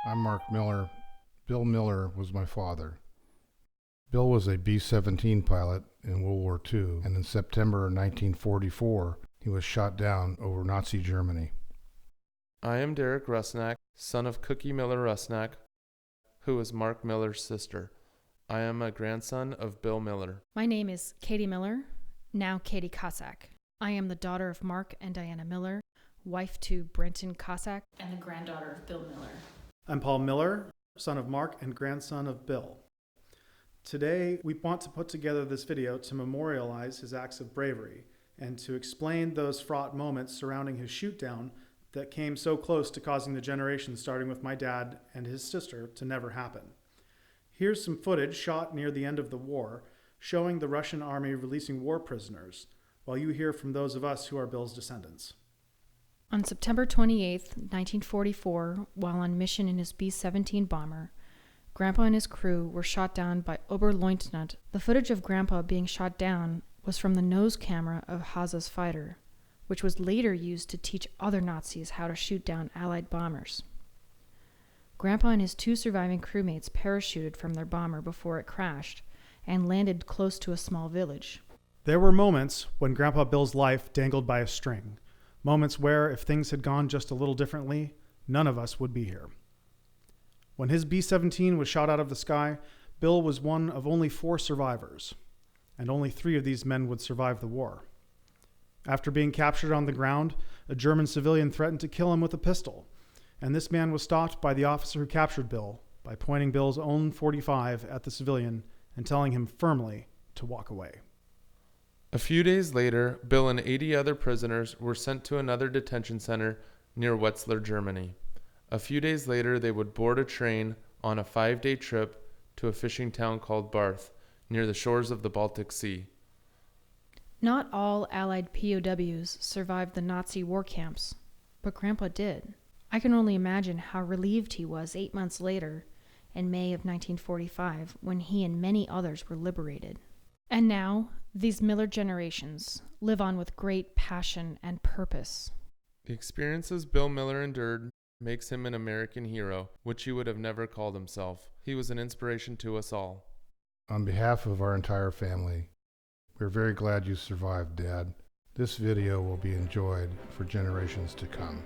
I'm Mark Miller. Bill Miller was my father. Bill was a B-17 pilot in World War II, and in September 1944, he was shot down over Nazi Germany. I am Derek Rusnak, son of Cookie Miller Rusnak, who is Mark Miller's sister. I am a grandson of Bill Miller. My name is Katie Miller, now Katie Cossack. I am the daughter of Mark and Diana Miller, wife to Brenton Cossack, and the granddaughter of Bill Miller. I'm Paul Miller, son of Mark and grandson of Bill. Today, we want to put together this video to memorialize his acts of bravery and to explain those fraught moments surrounding his shoot-down that came so close to causing the generation starting with my dad and his sister to never happen. Here's some footage shot near the end of the war, showing the Russian army releasing war prisoners, while you hear from those of us who are Bill's descendants. On September 28, 1944, while on mission in his B-17 bomber, Grandpa and his crew were shot down by Oberleutnant. The footage of Grandpa being shot down was from the nose camera of Haza's fighter, which was later used to teach other Nazis how to shoot down Allied bombers. Grandpa and his two surviving crewmates parachuted from their bomber before it crashed and landed close to a small village. There were moments when Grandpa Bill's life dangled by a string, moments where, if things had gone just a little differently, none of us would be here. When his B-17 was shot out of the sky, Bill was one of only 4 survivors, and only 3 of these men would survive the war. After being captured on the ground, a German civilian threatened to kill him with a pistol, and this man was stopped by the officer who captured Bill by pointing Bill's own .45 at the civilian and telling him firmly to walk away. A few days later, Bill and 80 other prisoners were sent to another detention center near Wetzlar, Germany. A few days later, they would board a train on a 5-day trip to a fishing town called Barth, near the shores of the Baltic Sea. Not all Allied POWs survived the Nazi war camps, but Grandpa did. I can only imagine how relieved he was 8 months later, in May of 1945, when he and many others were liberated. And now, these Miller generations live on with great passion and purpose. The experiences Bill Miller endured makes him an American hero, which he would have never called himself. He was an inspiration to us all. On behalf of our entire family, we're very glad you survived, Dad. This video will be enjoyed for generations to come.